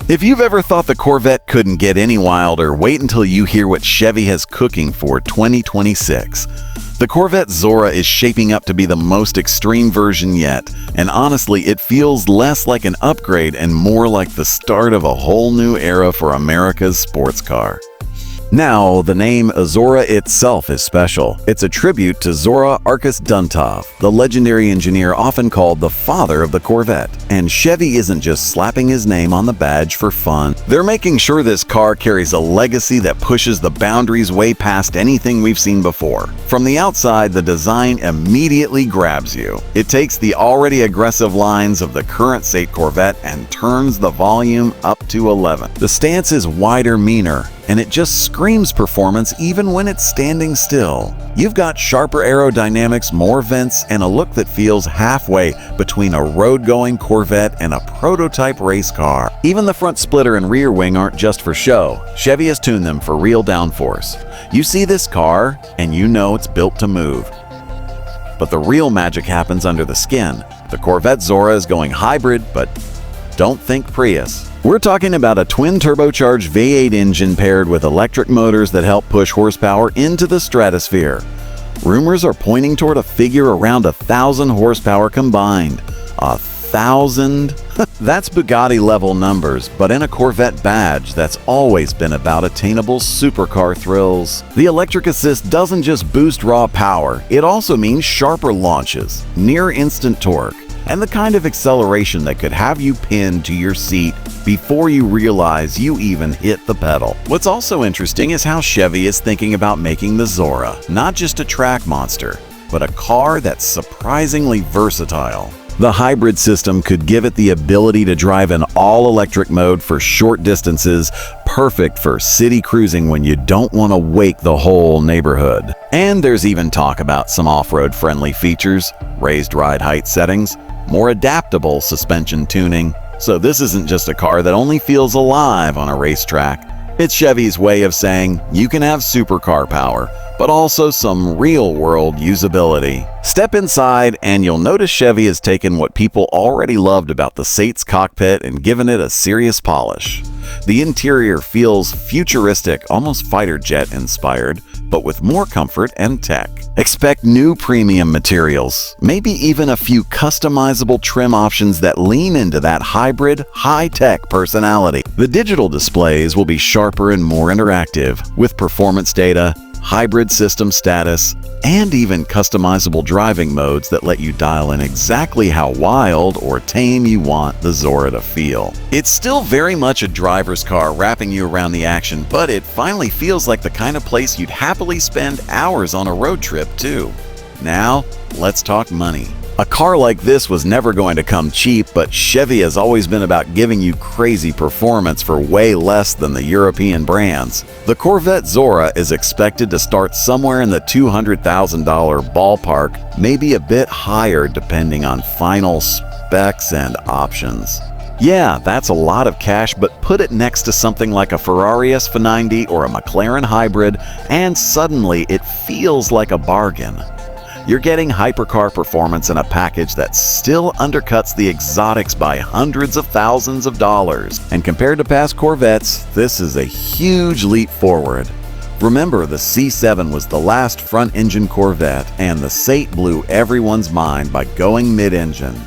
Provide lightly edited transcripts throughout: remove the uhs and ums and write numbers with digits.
If you've ever thought the Corvette couldn't get any wilder, wait until you hear what Chevy has cooking for 2026. The Corvette Zora is shaping up to be the most extreme version yet, and honestly, it feels less like an upgrade and more like the start of a whole new era for America's sports car. Now, the name Zora itself is special. It's a tribute to Zora Arkus-Duntov, the legendary engineer often called the father of the Corvette. And Chevy isn't just slapping his name on the badge for fun. They're making sure this car carries a legacy that pushes the boundaries way past anything we've seen before. From the outside, the design immediately grabs you. It takes the already aggressive lines of the current state Corvette and turns the volume up to 11. The stance is wider, meaner, and it just screams performance even when it's standing still. You've got sharper aerodynamics, more vents, and a look that feels halfway between a road-going Corvette and a prototype race car. Even the front splitter and rear wing aren't just for show. Chevy has tuned them for real downforce. You see this car, and you know it's built to move. But the real magic happens under the skin. The Corvette Zora is going hybrid, but don't think Prius. We're talking about a twin-turbocharged V8 engine paired with electric motors that help push horsepower into the stratosphere. Rumors are pointing toward a figure around 1,000 horsepower combined. 1,000? That's Bugatti-level numbers, but in a Corvette badge, that's always been about attainable supercar thrills. The electric assist doesn't just boost raw power, it also means sharper launches, near-instant torque, and the kind of acceleration that could have you pinned to your seat before you realize you even hit the pedal. What's also interesting is how Chevy is thinking about making the Zora not just a track monster, but a car that's surprisingly versatile. The hybrid system could give it the ability to drive in all-electric mode for short distances, perfect for city cruising when you don't want to wake the whole neighborhood. And there's even talk about some off-road friendly features, raised ride height settings, more adaptable suspension tuning. So this isn't just a car that only feels alive on a racetrack. It's Chevy's way of saying you can have supercar power, but also some real-world usability. Step inside and you'll notice Chevy has taken what people already loved about the Sate's cockpit and given it a serious polish. The interior feels futuristic, almost fighter jet inspired, but with more comfort and tech. Expect new premium materials, maybe even a few customizable trim options that lean into that hybrid, high-tech personality. The digital displays will be sharper and more interactive, with performance data, hybrid system status, and even customizable driving modes that let you dial in exactly how wild or tame you want the Zora to feel. It's still very much a driver's car wrapping you around the action, but it finally feels like the kind of place you'd happily spend hours on a road trip too. Now, let's talk money. A car like this was never going to come cheap, but Chevy has always been about giving you crazy performance for way less than the European brands. The Corvette Zora is expected to start somewhere in the $200,000 ballpark, maybe a bit higher depending on final specs and options. Yeah, that's a lot of cash, but put it next to something like a Ferrari SV90 or a McLaren hybrid, and suddenly it feels like a bargain. You're getting hypercar performance in a package that still undercuts the exotics by hundreds of thousands of dollars. And compared to past Corvettes, this is a huge leap forward. Remember, the C7 was the last front-engine Corvette, and the Sate blew everyone's mind by going mid-engine.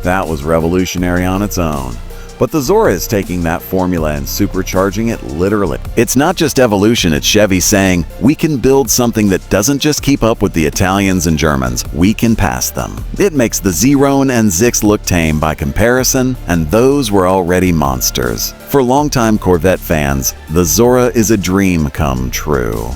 That was revolutionary on its own. But the Zora is taking that formula and supercharging it literally. It's not just evolution, it's Chevy saying, we can build something that doesn't just keep up with the Italians and Germans, we can pass them. It makes the Zerone and Zix look tame by comparison, and those were already monsters. For longtime Corvette fans, the Zora is a dream come true.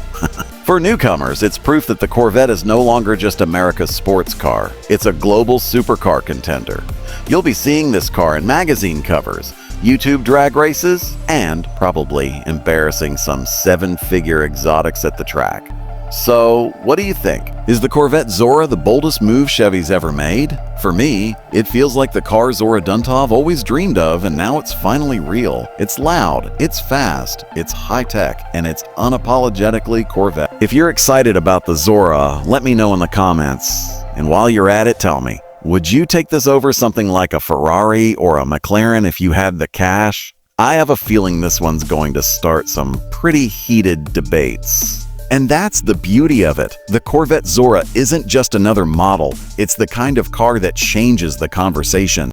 For newcomers, it's proof that the Corvette is no longer just America's sports car. It's a global supercar contender. You'll be seeing this car in magazine covers, YouTube drag races, and probably embarrassing some seven-figure exotics at the track. So, what do you think? Is the Corvette Zora the boldest move Chevy's ever made? For me, it feels like the car Zora Duntov always dreamed of, and now it's finally real. It's loud, it's fast, it's high-tech, and it's unapologetically Corvette. If you're excited about the Zora, let me know in the comments. And while you're at it, tell me, would you take this over something like a Ferrari or a McLaren if you had the cash? I have a feeling this one's going to start some pretty heated debates. And that's the beauty of it. The Corvette Zora isn't just another model, it's the kind of car that changes the conversation.